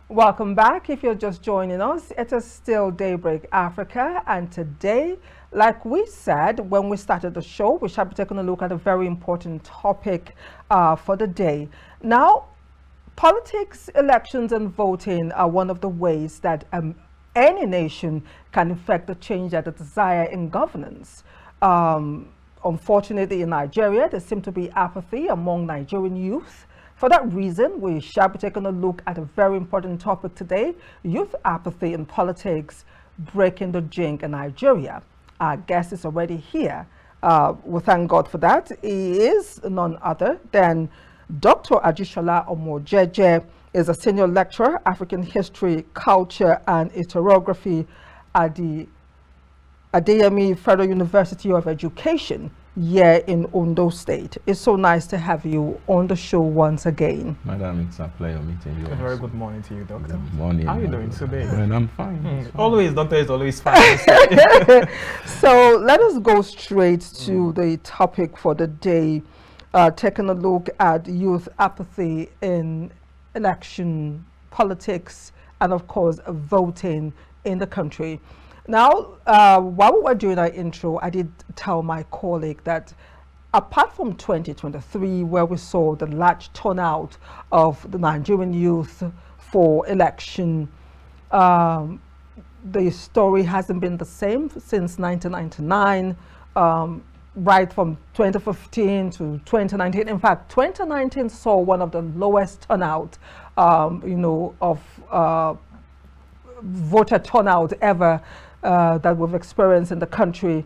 Welcome back. If you're just joining us, it is still Daybreak Africa, and today, like we said when we started the show, we shall be taking a look at a very important topic for the day. Now, politics, elections, and voting are one of the ways that any nation can effect the change that it desires in governance. Unfortunately, in Nigeria, there seems to be apathy among Nigerian youth. For that reason, we shall be taking a look at a very important topic today: youth apathy in politics, breaking the jinx in Nigeria. Our guest is already here. We thank God for that. He is none other than Dr. Ajisola Omojeje. Is a senior lecturer, African history, culture, and historiography at the Adeyemi Federal University of Education here in Ondo State. It's so nice to have you on the show once again. Madam, it's a pleasure meeting you. A very good morning to you, Doctor. Good morning. How are you doing today? Well, I'm fine. Always, Doctor is always fine. So let us go straight to the topic for the day, taking a look at youth apathy in election politics and, of course, voting in the country. Now, while we were doing our intro, I did tell my colleague that apart from 2023, where we saw the large turnout of the Nigerian youth for election, the story hasn't been the same since 1999, right from 2015 to 2019. In fact, 2019 saw one of the lowest turnout, of voter turnout ever that we've experienced in the country.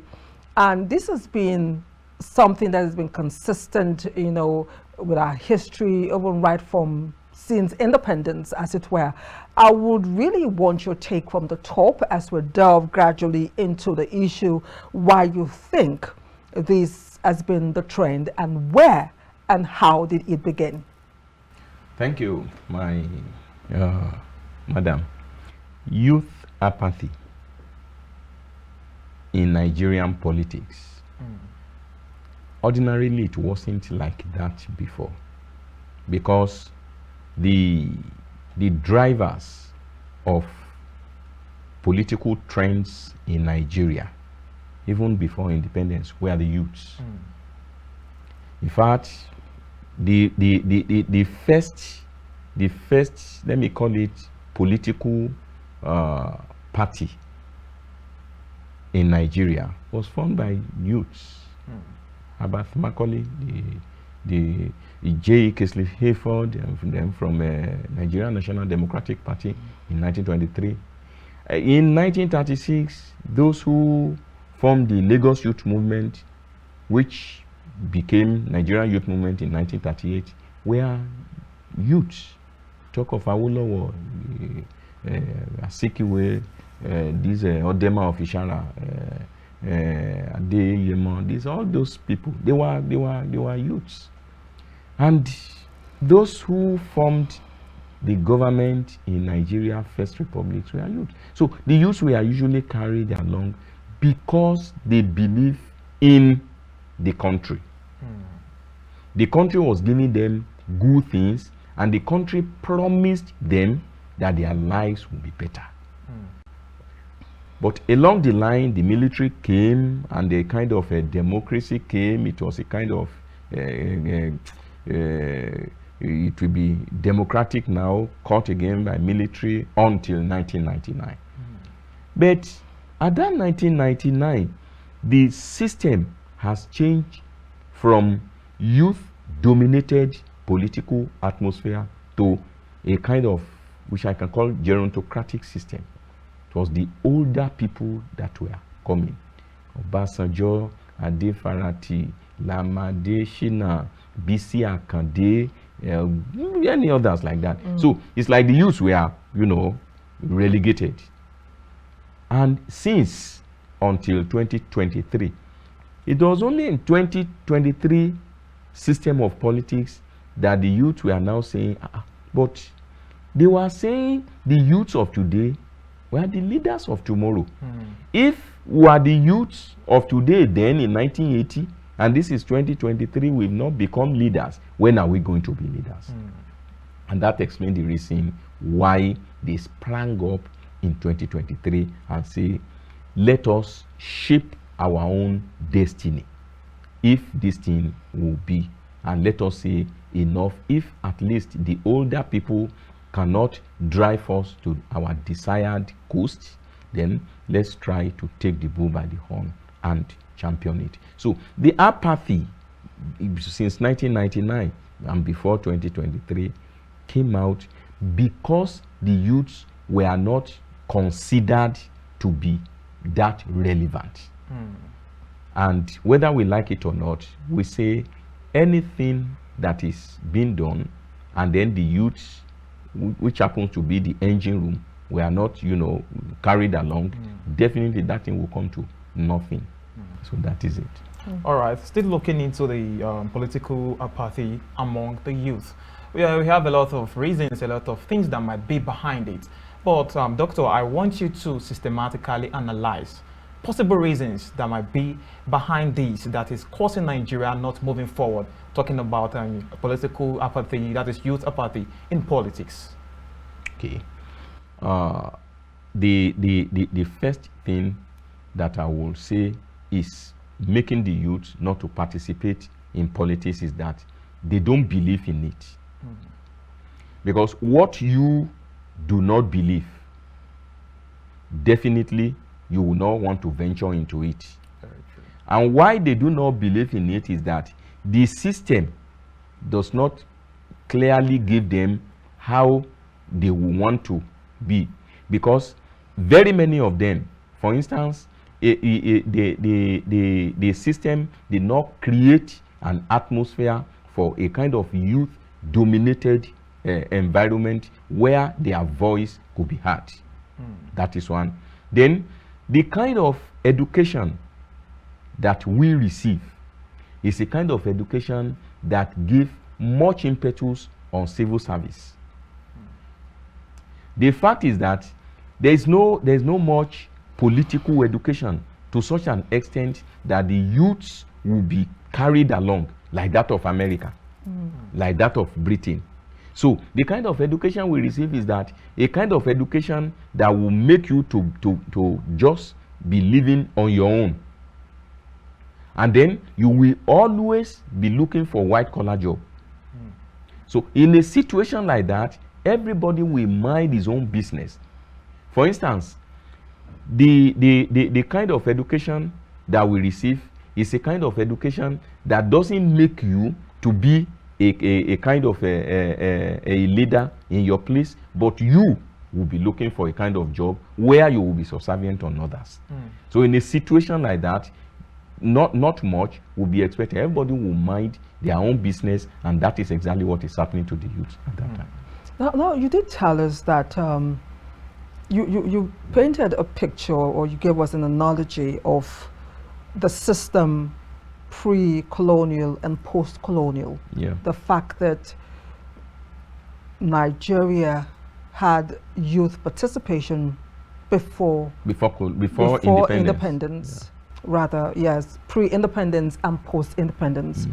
And this has been something that has been consistent, with our history, even right from since independence, as it were. I would really want your take from the top as we delve gradually into the issue, why you think this has been the trend and where and how did it begin? Thank you, my madam. Youth apathy in Nigerian politics. Ordinarily, it wasn't like that before, because the drivers of political trends in Nigeria, even before independence, were the youths. In fact, the first, let me call it, political party in Nigeria was formed by youths. Abath Macaulay, the J. Kesley Hayford, and then from Nigerian National Democratic Party in 1923. In 1936, those who formed the Lagos Youth Movement, which became Nigerian Youth Movement in 1938, were youths. Talk of Awolowo, Azikiwe, these Odema of Ishara, Adeyemo, these all those people, they were youths. And those who formed the government in Nigeria, First Republic, were youth. So the youths were usually carried along because they believe in the country. The country was giving them good things, and the country promised them that their lives would be better. But along the line, the military came, and a kind of a democracy came. It was a kind of it will be democratic now, caught again by military until 1999. But at that 1999, the system has changed from youth-dominated political atmosphere to a kind of, which I can call, gerontocratic system. It was the older people that were coming. Obasanjo, Adefarati, Lamade Shina, Bisi Akande, any others like that. So it's like the youths were, relegated. And since until 2023, it was only in 2023 system of politics that the youth were now saying, but they were saying the youths of today were the leaders of tomorrow. If we are the youths of today then in 1980, and this is 2023, we've not become leaders, when are we going to be leaders? And that explains the reason why they sprang up in 2023 and say, let us shape our own destiny, if this thing will be. And let us say, enough, if at least the older people cannot drive us to our desired coast, then let's try to take the bull by the horn and champion it. So the apathy since 1999 and before 2023 came out because the youths were not considered to be that relevant. And whether we like it or not, we say anything that is being done and then the youths, which happens to be the engine room, we are not, carried along, definitely that thing will come to nothing. So that is it. All right, still looking into the political apathy among the youth. We have a lot of reasons, a lot of things that might be behind it. But Doctor, I want you to systematically analyze possible reasons that might be behind this that is causing Nigeria not moving forward, talking about political apathy, that is youth apathy in politics. Okay. The first thing that I will say is making the youth not to participate in politics is that they don't believe in it. Because what you do not believe, definitely you will not want to venture into it. Very true. And why they do not believe in it is that the system does not clearly give them how they will want to be. Because very many of them, for instance, the system did not create an atmosphere for a kind of youth-dominated environment where their voice could be heard. That is one. Then the kind of education that we receive is a kind of education that gives much impetus on civil service. The fact is that there is no much political education to such an extent that the youths will be carried along like that of America, like that of Britain. So the kind of education we receive is that a kind of education that will make you to just be living on your own. And then you will always be looking for white collar job. So in a situation like that, everybody will mind his own business. For instance, the kind of education that we receive is a kind of education that doesn't make you to be a kind of a leader in your place, but you will be looking for a kind of job where you will be subservient on others. So in a situation like that, not much will be expected. Everybody will mind their own business, and that is exactly what is happening to the youth at that time. Now, you did tell us that you painted a picture, or you gave us an analogy of the system pre-colonial and post-colonial. Yeah. The fact that Nigeria had youth participation before independence. Yeah. Rather, yes, pre-independence and post-independence.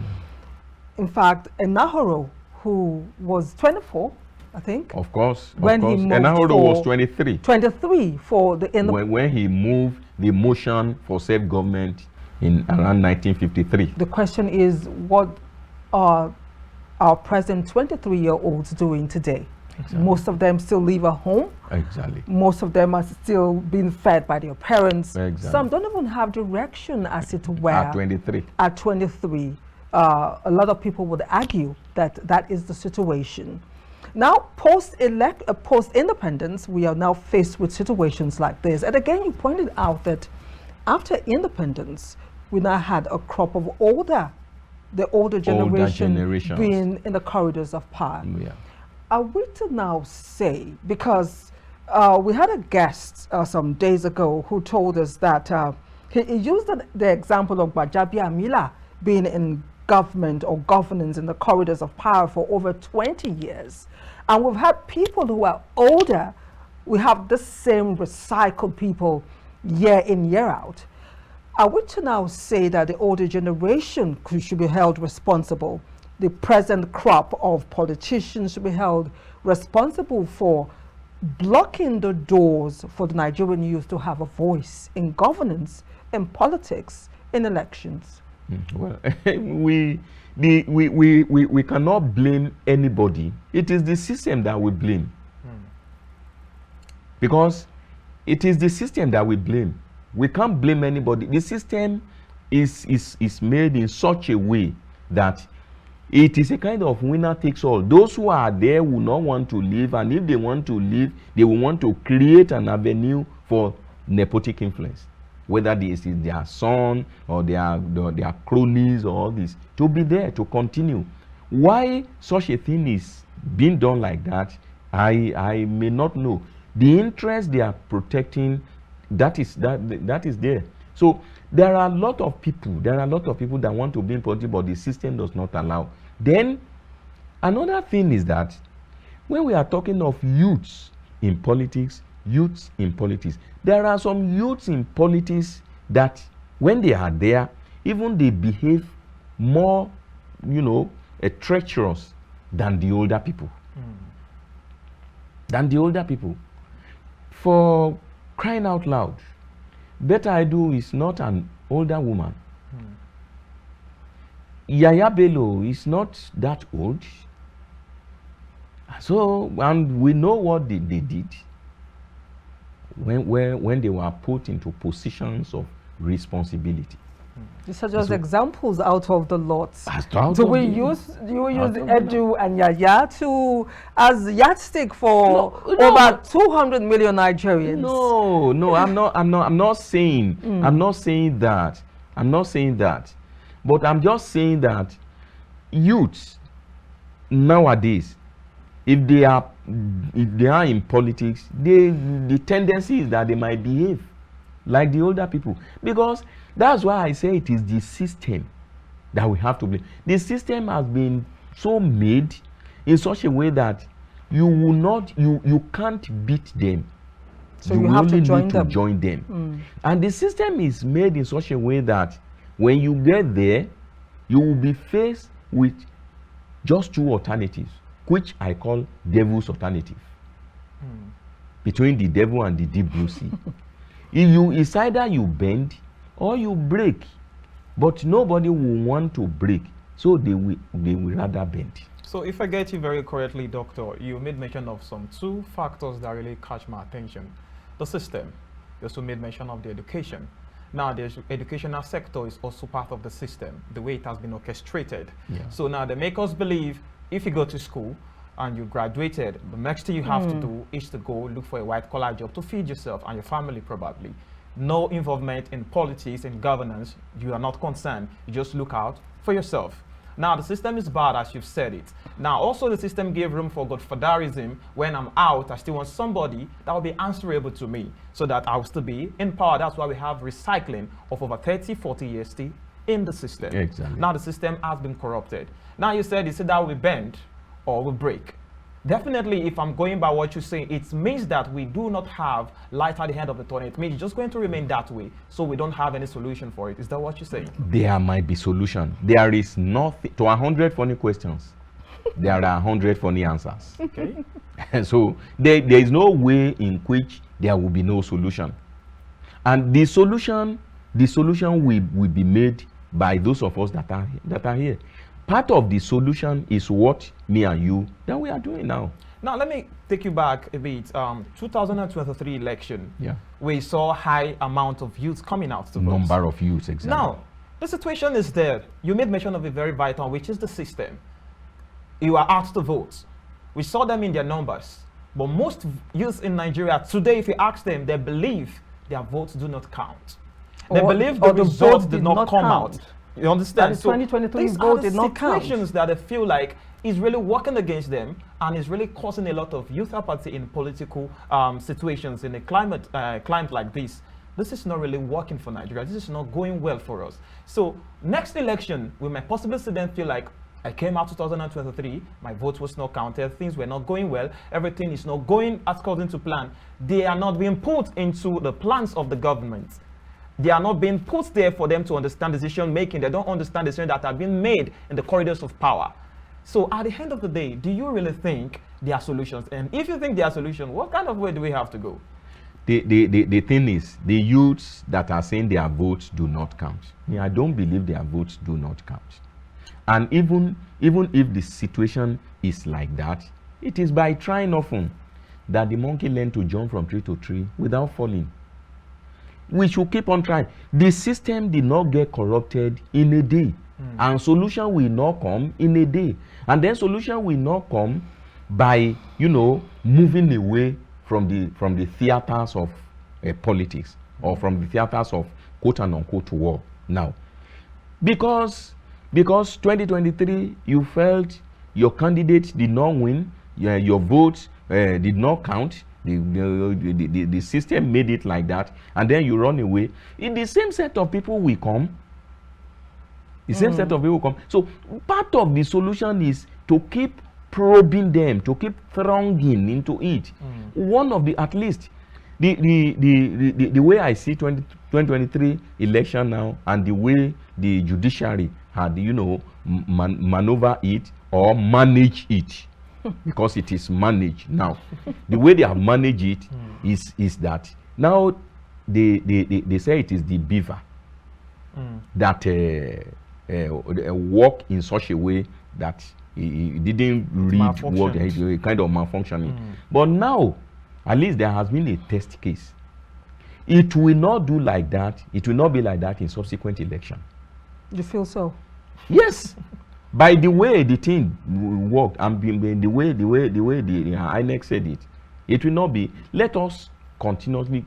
In fact, Anire, who was 24, I think. Of course. When he moved Anire was 23. 23 for the when he moved the motion for self-government in around 1953. The question is, what are our present 23-year-olds doing today? Exactly. Most of them still live at home. Exactly. Most of them are still being fed by their parents. Exactly. Some don't even have direction, as it were. At 23. At 23. A lot of people would argue that that is the situation. Now, post-independence, we are now faced with situations like this. And again, you pointed out that after independence, we now had a crop of the older generation being in the corridors of power. Yeah. Are we to now say, because we had a guest some days ago who told us that he used the example of Gbajabi Amila being in government or governance in the corridors of power for over 20 years. And we've had people who are older. We have the same recycled people year in, year out. Are we to now say that the older generation should be held responsible? The present crop of politicians should be held responsible for blocking the doors for the Nigerian youth to have a voice in governance, in politics, in elections? Well, we cannot blame anybody. It is the system that we blame. Because it is the system that we blame. We can't blame anybody. The system is made in such a way that it is a kind of winner takes all. Those who are there will not want to leave, and if they want to leave, they will want to create an avenue for nepotic influence, whether this is their son or their cronies or all this, to be there, to continue. Why such a thing is being done like that, I may not know. The interest they are protecting, that is there. So there are a lot of people that want to be in politics, but the system does not allow. Then another thing is that when we are talking of youths in politics, there are some youths in politics that when they are there, even they behave more, treacherous than the older people. For crying out loud, Better I Do is not an older woman. Yaya Bello is not that old. So, and we know what they did when they were put into positions of responsibility. These are just examples out of the lots. Do you use Edu and Yaya as yardstick for over 200 million Nigerians? No, I'm not saying that. But I'm just saying that youths nowadays, if they are in politics, the tendency is that they might behave like the older people, because that's why I say it is the system that we have to blame. The system has been so made in such a way that you can't beat them. So you have only to join need them. to join them. And the system is made in such a way that when you get there, you will be faced with just two alternatives, which I call devil's alternative. Between the devil and the deep blue sea. It's either you bend or you break, but nobody will want to break, so they will rather bend. So if I get you very correctly, Doctor, you made mention of some two factors that really catch my attention. The system. You also made mention of the education. Now the educational sector is also part of the system, the way it has been orchestrated. Yeah. So now they make us believe if you go to school and you graduated, the next thing you have to do is to go look for a white-collar job to feed yourself and your family probably. No involvement in politics and governance. You are not concerned. You just look out for yourself. Now, the system is bad, as you've said it. Now, also the system gave room for godfatherism. When I'm out, I still want somebody that will be answerable to me so that I will still be in power. That's why we have recycling of over 30, 40 years still in the system. Exactly. Now, the system has been corrupted. Now, you said that we bend or we break. Definitely, if I'm going by what you say, it means that we do not have light at the end of the tunnel. It means it's just going to remain that way, so we don't have any solution for it. Is that what you're saying? There might be solution. There is nothing. To 100 funny questions, there are 100 funny answers. Okay. So there is no way in which there will be no solution. And the solution will be made by those of us that are here. Part of the solution is what me and you that we are doing now. Now, let me take you back a bit. 2023 election, Yeah. we saw high amount of youth coming out to vote. Number of youths, exactly. Now, the situation is there. You made mention of a very vital, which is the system. You are out to vote. We saw them in their numbers. But most youths in Nigeria today, if you ask them, they believe their votes do not count. They believe the results did not come out. You understand? That the 2023 these vote are the did not count. situations that they feel like is really working against them and is really causing a lot of youth apathy in political situations in a climate like this. This is not really working for Nigeria. This is not going well for us. So next election, we might possibly see them feel like, I came out 2023, my vote was not counted, things were not going well, everything is not going according to plan. They are not being put into the plans of the government. They are not being put there for them to understand decision making. They don't understand decisions that are being made in the corridors of power. So at the end of the day, do you really think there are solutions? And if you think there are solutions, what kind of way do we have to go? The thing is, the youths that are saying their votes do not count. Yeah, I don't believe their votes do not count. And even if the situation is like that, it is by trying often that the monkey learned to jump from tree to tree without falling. We should keep on trying. The system did not get corrupted in a day. And solution will not come in a day. And then solution will not come by, moving away from the theaters of politics, or from the theaters of quote and unquote war. Now, because 2023 you felt your candidate did not win, your vote did not count, the system made it like that, and then you run away, the same set of people will come. The same set of people come. So part of the solution is to keep probing them, to keep thronging into it. One of the, at least, the way I see 2023 election now, and the way the judiciary had, maneuver it or manage it, because it is managed now. The way they have managed it is that now they say it is the beaver that work in such a way that he didn't read what kind of malfunctioning. But now, at least there has been a test case. It will not do like that. It will not be like that in subsequent election. You feel so? Yes. By the way the thing worked, and the way the INEC said it, it will not be. Let us continuously,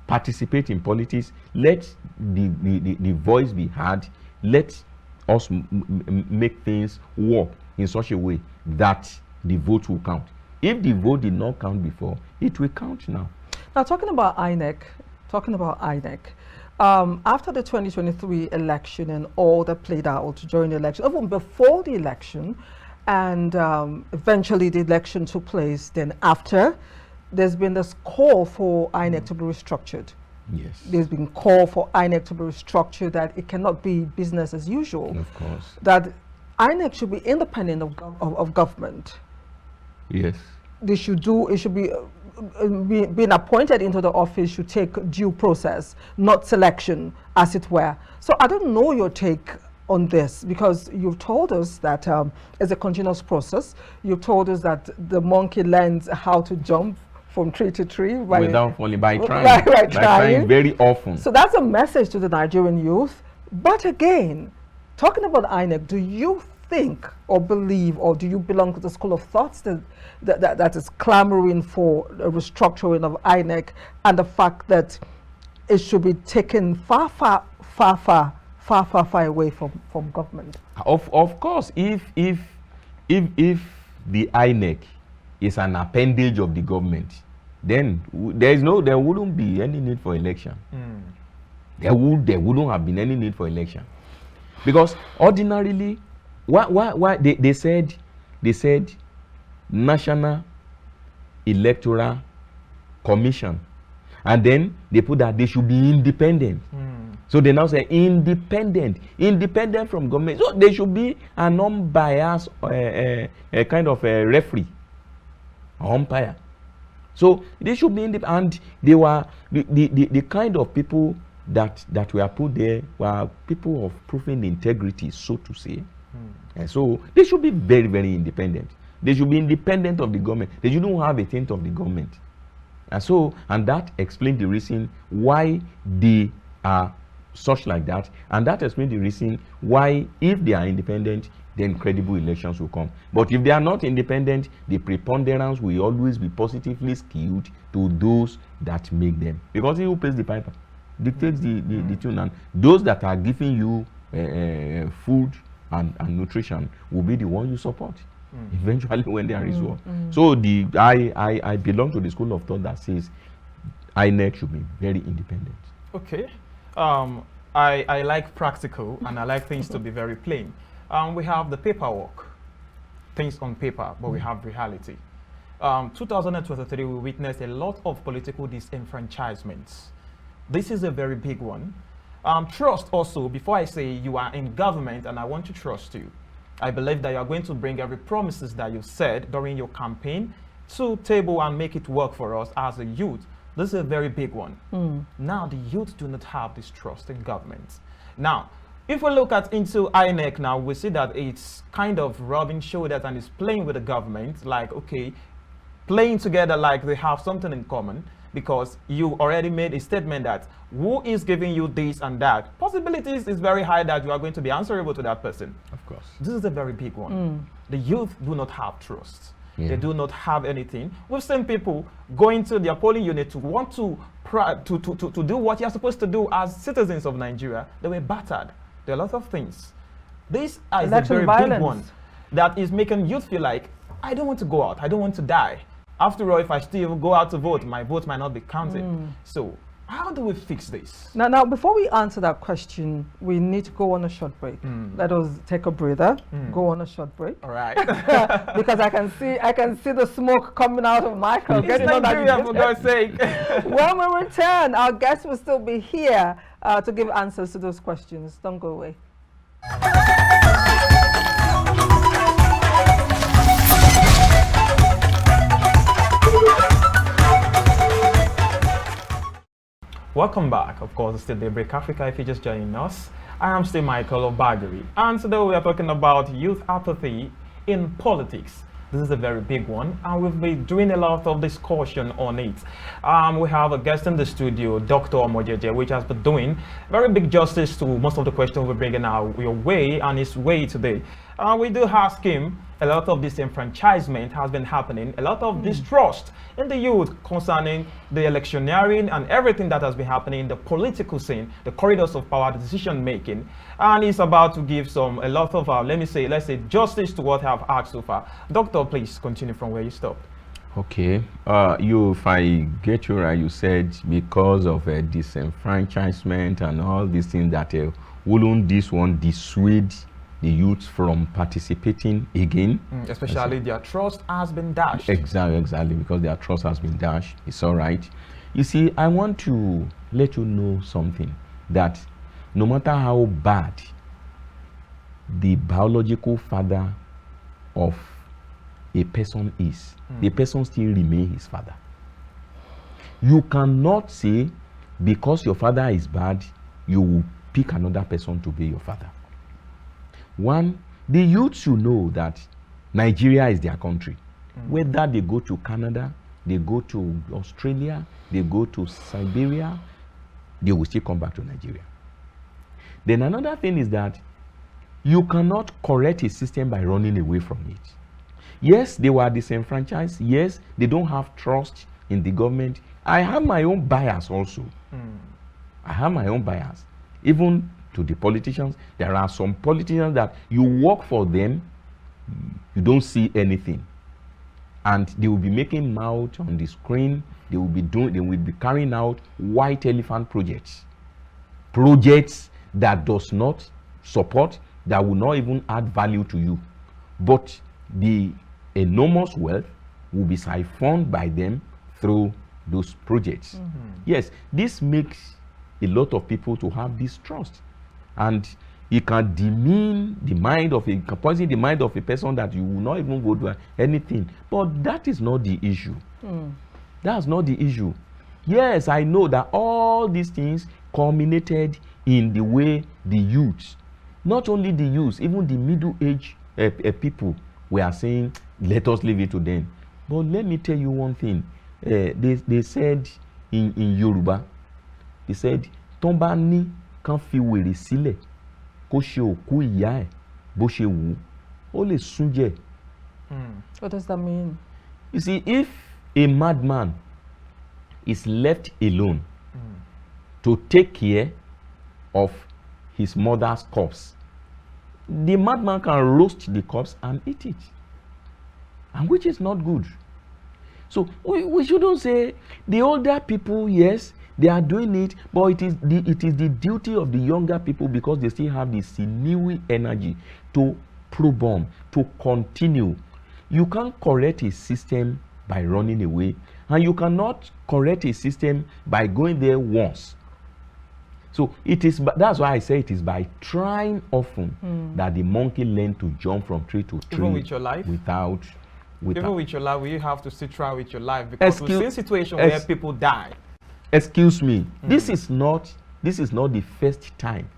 participate in politics. Let the voice be heard. Let us make things work in such a way that the vote will count. If the vote did not count before, it will count now. Now, talking about INEC, after the 2023 election and all that played out during the election, even before the election, and eventually the election took place, then after, there's been this call for INEC to be restructured. Yes. There's been call for INEC to be restructured, that it cannot be business as usual. Of course. That INEC should be independent of government. Yes. It should be being appointed into the office should take due process, not selection, as it were. So I don't know your take on this, because you've told us that it's a continuous process. You've told us that the monkey learns how to jump from tree to tree without falling, by trying, by trying very often. So that's a message to the Nigerian youth. But again, talking about INEC, do you think or believe, or do you belong to the school of thoughts that is clamoring for a restructuring of INEC, and the fact that it should be taken far away from government? Of course, if the INEC is an appendage of the government, then there wouldn't be any need for election. There wouldn't have been any need for election, because ordinarily, why they said National Electoral Commission, and then they put that they should be independent. So they now say independent from government. So they should be an unbiased kind of a referee, umpire. So they should be independent. And they were the kind of people that were put there were people of proven integrity, so to say. And so they should be very, very independent. They should be independent of the government. They shouldn't have a taint of the government. And that explains the reason why they are such like that. And that explains the reason why, if they are independent, then credible elections will come. But if they are not independent, the preponderance will always be positively skewed to those that make them. Because he who pays the piper dictates the tune. And those that are giving you food and nutrition will be the one you support eventually when there is war. So I belong to the school of thought that says INEC should be very independent. Okay. I like practical, and I like things to be very plain. We have the paperwork, things on paper, but we have reality. 2023, we witnessed a lot of political disenfranchisements. This is a very big one. Trust also, before I say you are in government and I want to trust you, I believe that you are going to bring every promises that you said during your campaign to table and make it work for us as a youth. This is a very big one. Now, the youth do not have this trust in government. Now, if we look into INEC now, we see that it's kind of rubbing shoulders and it's playing with the government, like, okay, playing together like they have something in common, because you already made a statement that who is giving you this and that. Possibilities is very high that you are going to be answerable to that person. Of course. This is a very big one. The youth do not have trust. Yeah. They do not have anything. We've seen people going to their polling unit to want to do what you're supposed to do as citizens of Nigeria. They were battered. There are a lot of things. This is a very big one that is making youth feel like, I don't want to go out. I don't want to die. After all, if I still go out to vote, my vote might not be counted. So how do we fix this? Now, before we answer that question, we need to go on a short break. Let us take a breather, go on a short break. All right. Because I can see the smoke coming out of Michael. It's Nigeria, for God's sake. When we return, our guests will still be here to give answers to those questions. Don't go away. Welcome back. Of course, it's still Daybreak Africa. If you're just joining us, I am still Michael Obagiri. And today we are talking about youth apathy in politics. This is a very big one, and we've been doing a lot of discussion on it. We have a guest in the studio, Dr. Omojeje, which has been doing very big justice to most of the questions we're bringing your way and his way today. We do ask him, a lot of disenfranchisement has been happening, a lot of distrust in the youth concerning the electioneering and everything that has been happening in the political scene, the corridors of power, the decision making. And he's about to give a lot of, let's say, justice to what I've asked so far. Doctor, please continue from where you stopped. Okay. If I get you right, you said because of disenfranchisement and all these things that wouldn't this one dissuade the youth from participating again? Especially their trust has been dashed. Exactly, because their trust has been dashed. It's all right. You see, I want to let you know something, that no matter how bad the biological father of a person is, the person still remains his father. You cannot say because your father is bad, you will pick another person to be your father. One, the youth should know that Nigeria is their country. Whether they go to Canada, they go to Australia, they go to Siberia, they will still come back to Nigeria. Then another thing is that you cannot correct a system by running away from it. Yes, they were disenfranchised. Yes, they don't have trust in the government. I have my own bias also. I have my own bias. Even to the politicians, there are some politicians that you work for them, you don't see anything. And they will be making mouth on the screen, they will be carrying out white elephant projects. Projects that does not support, that will not even add value to you. But the enormous wealth will be siphoned by them through those projects. Yes, this makes a lot of people to have distrust. And it can demean the mind of poison the mind of a person that you will not even go to anything. But that is not the issue. That's not the issue. Yes, I know that all these things culminated in the way the youth, not only the youth, even the middle-aged people were saying, let us leave it to them. But let me tell you one thing. They said in Yoruba, they said, Tomba ni kan fi wèrè sílẹ̀ kó ṣe òkú ìyá ẹ̀ bó ṣe wù ó lè súnjẹ. What does that mean? You see, if a madman is left alone to take care of his mother's corpse, the madman can roast the corpse and eat it, and which is not good. So we shouldn't say the older people, yes, they are doing it, but it is the duty of the younger people, because they still have the sinewy energy to probe on, to continue. You can't correct a system by running away, and you cannot correct a system by going there once. So it is, that's why I say it is by trying often that the monkey learn to jump from tree to tree. Even with your life? Without. Even with your life, will you have to still try with your life? Because we've seen situations where people die. Excuse me, this is not the first time.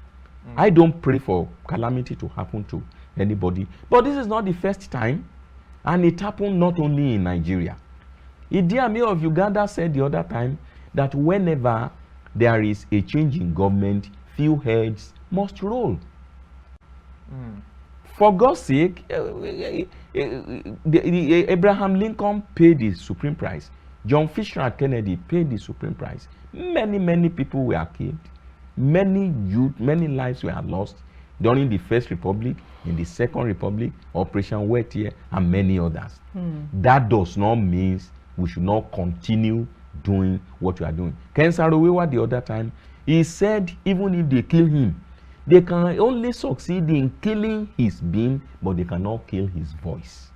I don't pray for calamity to happen to anybody, but this is not the first time, and it happened not only in Nigeria. Idi Amin of Uganda said the other time that whenever there is a change in government, few heads must roll. For God's sake, Abraham Lincoln paid the supreme price. John Fitzgerald Kennedy paid the supreme price. Many people were killed. Many youth, many lives were lost during the First Republic, in the Second Republic, Operation Wettier, and many others. That does not mean we should not continue doing what we are doing. Ken Saro-Wiwa the other time, he said even if they kill him, they can only succeed in killing his being, but they cannot kill his voice.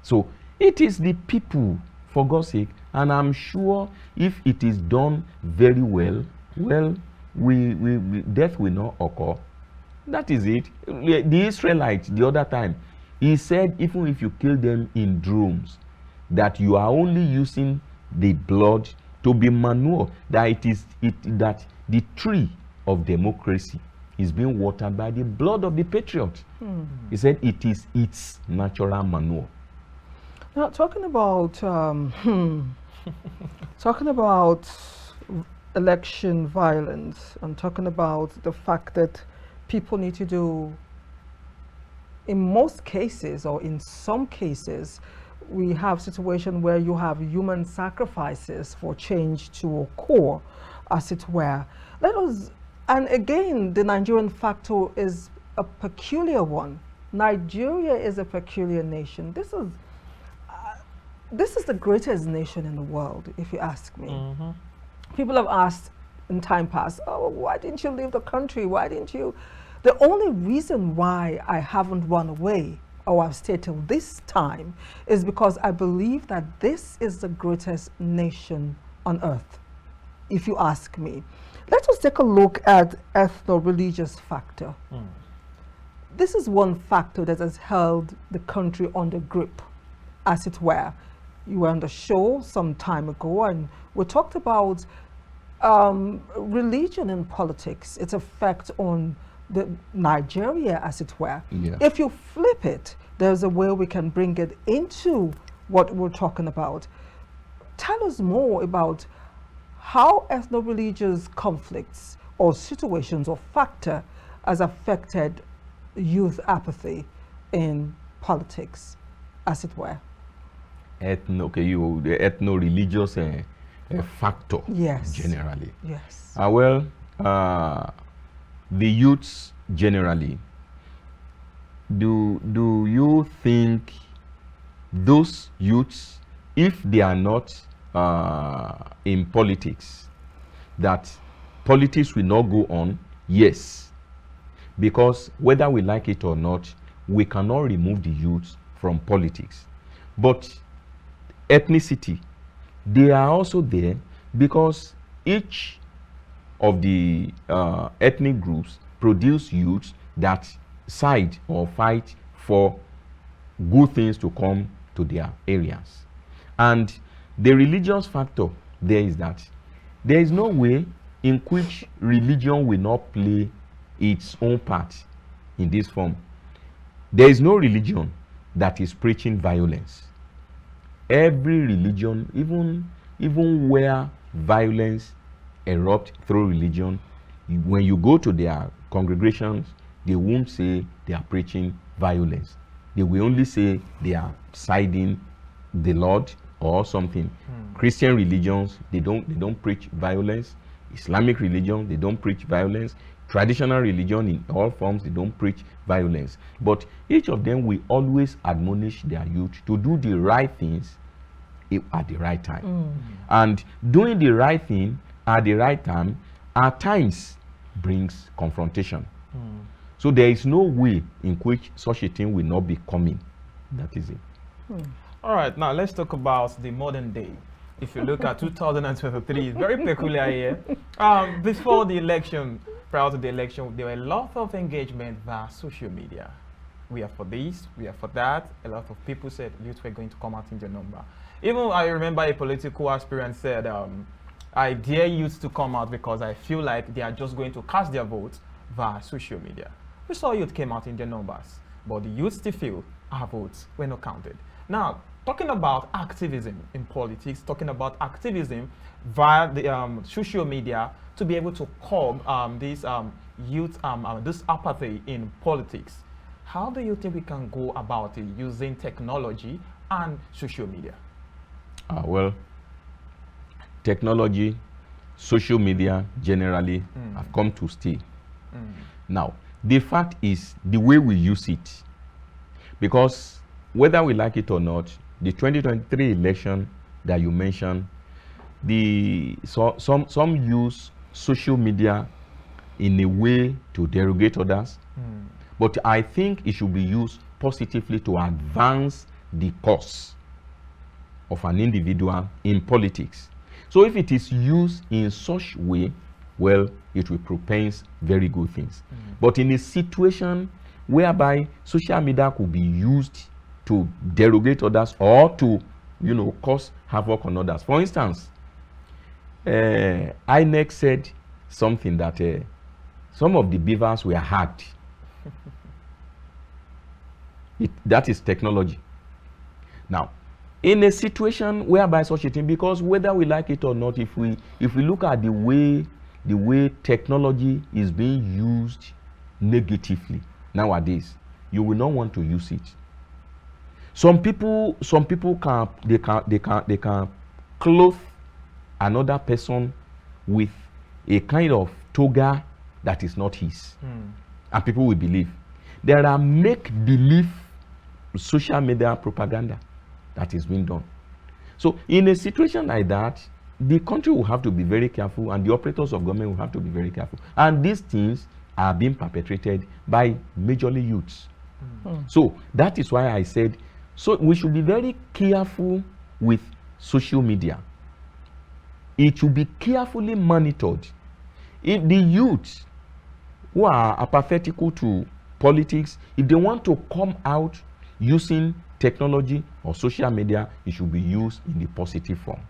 So it is the people, for God's sake, and I'm sure if it is done very well, death will not occur. That is it. The Israelites, the other time, he said even if you kill them in droves, that you are only using the blood to be manure, that that the tree of democracy is being watered by the blood of the patriot. He said it is its natural manure. Now, talking about talking about election violence, and talking about the fact that people need to do, in most cases or in some cases, we have situations where you have human sacrifices for change to occur, as it were. And again, the Nigerian factor is a peculiar one. Nigeria is a peculiar nation. This is the greatest nation in the world, if you ask me. People have asked in time past, oh, why didn't you leave the country? Why didn't you? The only reason why I haven't run away, or I've stayed till this time, is because I believe that this is the greatest nation on earth, if you ask me. Let us take a look at ethno-religious factor. This is one factor that has held the country under grip, as it were. You were on the show some time ago, and we talked about religion and politics, its effect on Nigeria, as it were. Yeah. If you flip it, there's a way we can bring it into what we're talking about. Tell us more about how ethno-religious conflicts or situations or factor has affected youth apathy in politics, as it were. The ethno-religious factor. Yes. Generally. Yes. The youths generally. Do you think those youths, if they are not in politics, that politics will not go on? Yes, because whether we like it or not, we cannot remove the youths from politics. But ethnicity, they are also there, because each of the ethnic groups produce youths that side or fight for good things to come to their areas. And the religious factor there is that there is no way in which religion will not play its own part in this form. There is no religion that is preaching violence. Every religion, even where violence erupts through religion, when you go to their congregations, they won't say they are preaching violence. They will only say they are siding the Lord or something. Christian religions, they don't preach violence. Islamic religion, they don't preach violence. Traditional religion in all forms, they don't preach violence. But each of them will always admonish their youth to do the right things at the right time. And doing the right thing at the right time at times brings confrontation. So there is no way in which such a thing will not be coming. That is it. All right, now let's talk about the modern day. If you look at 2023, it's very peculiar here. Before the election, prior to the election, there were a lot of engagement via social media. We are for this, we are for that. A lot of people said youth were going to come out in the number. Even I remember a political aspirant said, I dare youth to come out because I feel like they are just going to cast their votes via social media. We saw youth came out in their numbers, but the youth still feel our votes were not counted. Now, talking about activism in politics, talking about activism via the social media to be able to curb this youth, this apathy in politics. How do you think we can go about it using technology and social media? Well, technology, social media generally have come to stay. Now, the fact is the way we use it, because whether we like it or not, the 2023 election that you mentioned, some use social media in a way to derogate others, but I think it should be used positively to advance the cause of an individual in politics. So if it is used in such way, well, it will propose very good things. But in a situation whereby social media could be used to derogate others or to, cause havoc on others. For instance, INEC said something that some of the beavers were hacked. That is technology. Now, in a situation whereby such a thing, because whether we like it or not, if we look at the way technology is being used negatively nowadays, you will not want to use it. Some people can clothe another person with a kind of toga that is not his, and people will believe. There are make-believe social media propaganda that is being done. So in a situation like that, the country will have to be very careful, and the operators of government will have to be very careful. And these things are being perpetrated by majorly youths. So that is why I said, so we should be very careful with social media. It should be carefully monitored. If the youths who are apathetical to politics, if they want to come out using technology or social media, it should be used in the positive form.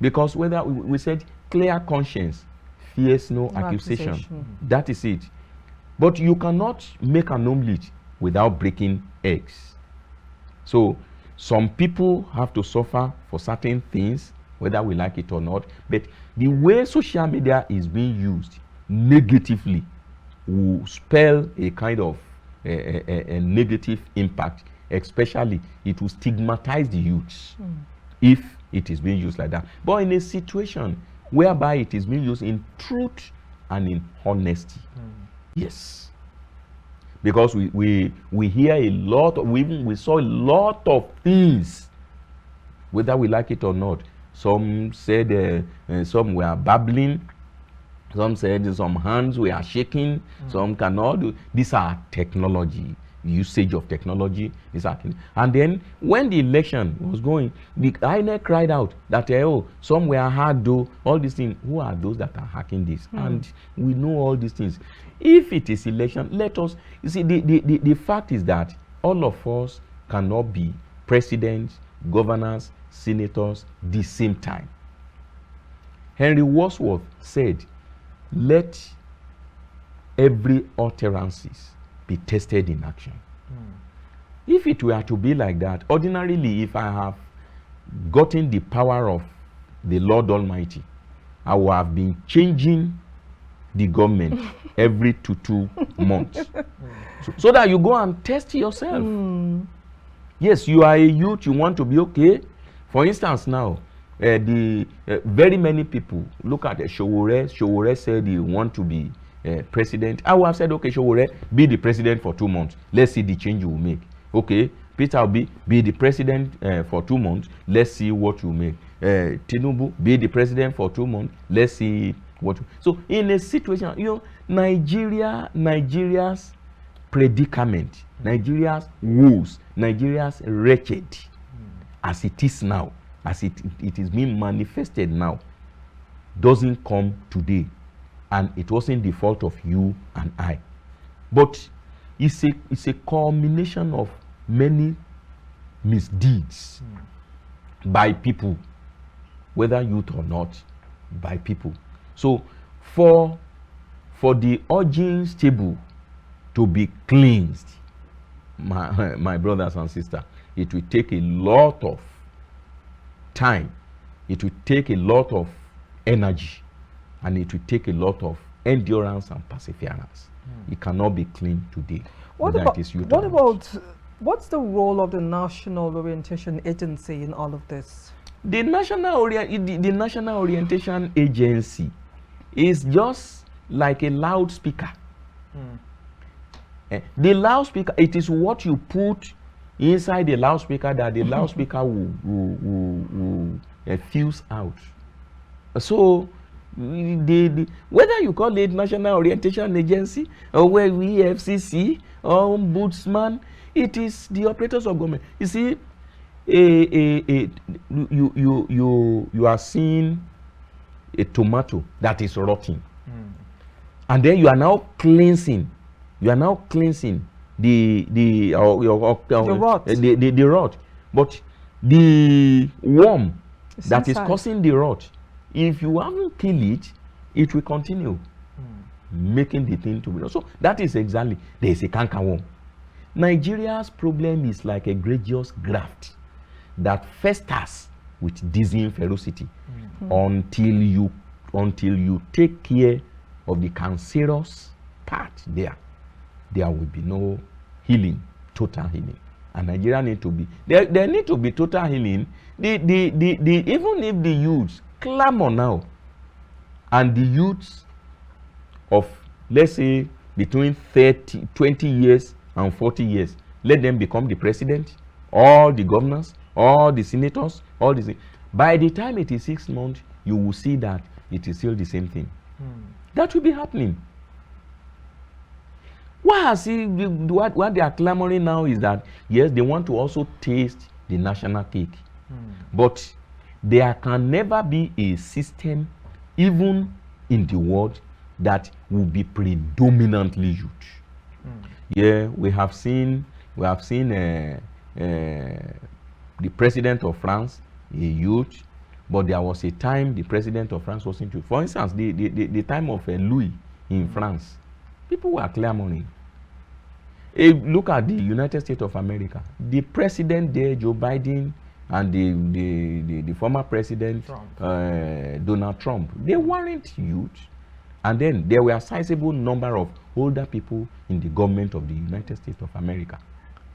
Because whether we said clear conscience fears no accusation. That is it. But you cannot make an omelette without breaking eggs. So some people have to suffer for certain things, whether we like it or not. But the way social media is being used negatively will spell a kind of a negative impact. Especially, it will stigmatize the youths if it is being used like that. But in a situation whereby it is being used in truth and in honesty, yes. Because we hear a lot, we saw a lot of things, whether we like it or not. Some said, some were babbling, some said some hands were shaking, some cannot do. These are technology. Usage of technology is happening. And then when the election was going, the INEC cried out that some were hacked, though, all these things. Who are those that are hacking this? And we know all these things. If it is election, let us, you see, the fact is that all of us cannot be presidents, governors, senators the same time. Henry Wadsworth said, let every utterances be tested in action. If it were to be like that, ordinarily, if I have gotten the power of the Lord Almighty, I would have been changing the government every 2 months. So that you go and test yourself. Yes, you are a youth, you want to be okay. For instance, now, very many people look at Showore. Showore said he want to be president. I would have said, okay, Showore, be the president for 2 months. Let's see the change you will make. Okay, Peter Obi, be the president for 2 months. Let's see what you make. Tinubu, be the president for 2 months. Let's see what. So in a situation, Nigeria's predicament, Nigeria's woes, Nigeria's wretched, as it is now, as it is being manifested now, doesn't come today, and it wasn't the fault of you and I, but it's a culmination of many misdeeds by people, whether youth or not, by people. So for the audience table to be cleansed, my brothers and sisters, it will take a lot of time, it will take a lot of energy, and it will take a lot of endurance and perseverance. It cannot be clean today. What's the role of the National Orientation Agency in all of this? The National Orientation Agency is just like a loudspeaker. The loudspeaker, it is what you put inside the loudspeaker that the loudspeaker will fuse out. So whether you call it National Orientation Agency or EFCC or Ombudsman, it is the operators of government. You see, you are seeing a tomato that is rotting, and then you are now cleansing. You are now cleansing the rot, but the worm that is causing the rot, if you haven't killed it, it will continue making the thing to be. So that is exactly, there is a cankerworm. Nigeria's problem is like a grievous graft that festers with dizzying ferocity until you take care of the cancerous part there. There will be no healing, total healing. And Nigeria need to be, there need to be total healing. Even if the youths clamor now, and the youths of, let's say, between 20 years and 40 years, let them become the president, all the governors, all the senators, all these. By the time it is 6 months, you will see that it is still the same thing. That will be happening. What they are clamoring now is that, yes, they want to also taste the national cake. But there can never be a system, even in the world, that will be predominantly youth. Yeah, we have seen the president of France, a youth, but there was a time the president of France wasn't youth. For instance, the time of Louis in France, people were clamoring. Look at the United States of America. The president there, Joe Biden, and the former president, Donald Trump, they weren't youth. And then there were a sizable number of older people in the government of the United States of America.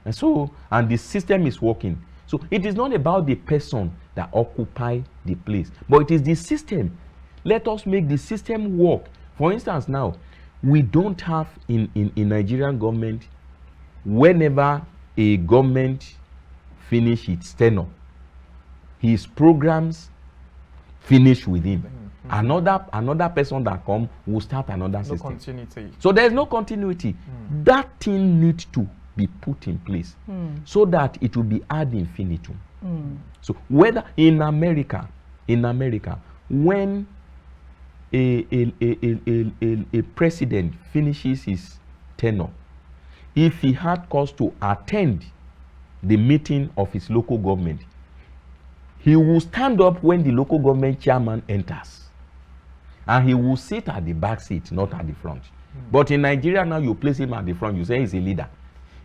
And so, and the system is working. So it is not about the person that occupy the place, but it is the system. Let us make the system work. For instance, now, we don't have in Nigerian government, whenever a government finish its tenure, his programs finish with him. Another person that come will start another system. Continuity. So there is no continuity. That thing needs to be put in place so that it will be ad infinitum. So whether in America, when a president finishes his tenure, if he had cause to attend the meeting of his local government, he will stand up when the local government chairman enters, and he will sit at the back seat, not at the front. But in Nigeria now, you place him at the front, you say he's a leader.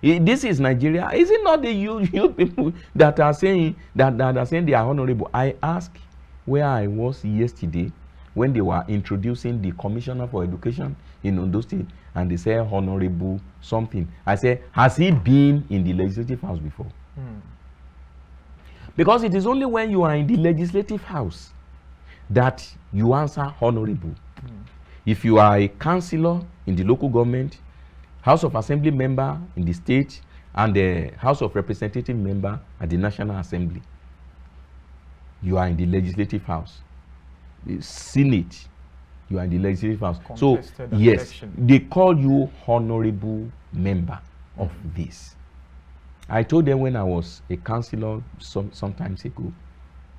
This is Nigeria. Is it not the youth people that are saying that are saying they are honorable? I asked where I was yesterday when they were introducing the commissioner for education in Ondo State, and they say honorable something. I said, has he been in the legislative house before? Because it is only when you are in the legislative house that you answer honorable. If you are a councillor in the local government, House of Assembly member in the state, and the House of Representative member at the National Assembly, you are in the legislative house. The Senate, you are in the legislative house. So yes, they call you honorable member of this. I told them when I was a councillor some times ago,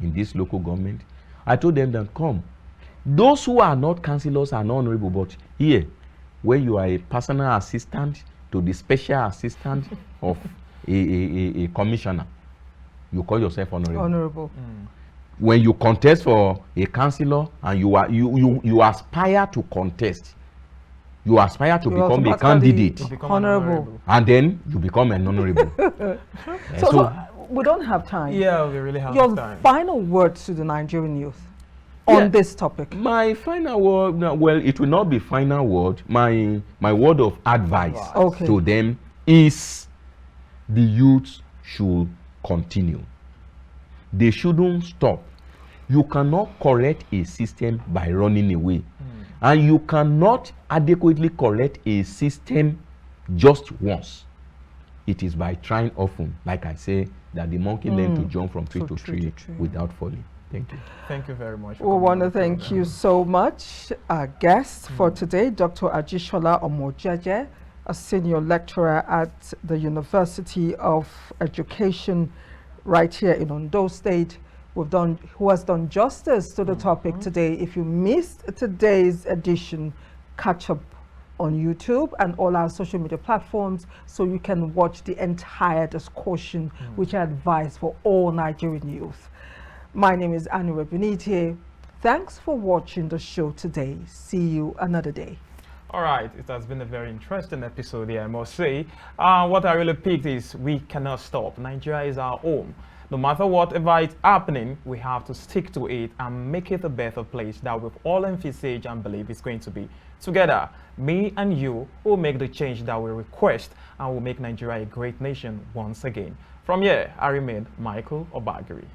in this local government. I told them that, come, those who are not councillors are not honorable, but here, where you are a personal assistant to the special assistant of a commissioner, you call yourself honorable. Honorable. When you contest for a councillor and you aspire to contest, you aspire to become a candidate, honorable, and then you become an honorable. So we don't have time. Yeah, we really have Your time. final words to the Nigerian youth on this topic. My final word, well, it will not be final word. My word of advice to them is the youth should continue. They shouldn't stop. You cannot correct a system by running away. And you cannot adequately correct a system just once. It is by trying often. Like I say, that the monkey learned to jump from tree to tree without falling. Thank you. Thank you very much. We want to thank you so much, our guest for today, Dr. Ajisola Omojeje, a senior lecturer at the University of Education right here in Ondo State, who has done justice to the topic today. If you missed today's edition, catch up on YouTube and all our social media platforms so you can watch the entire discussion, which I advise for all Nigerian youth. My name is Anire Binitie. Thanks for watching the show today. See you another day. All right, it has been a very interesting episode here, I must say. What I really picked is we cannot stop. Nigeria is our home. No matter whatever is happening, we have to stick to it and make it a better place that we all envisage and believe it's going to be. Together, me and you will make the change that we request and will make Nigeria a great nation once again. From here, I remain Michael Obagiri.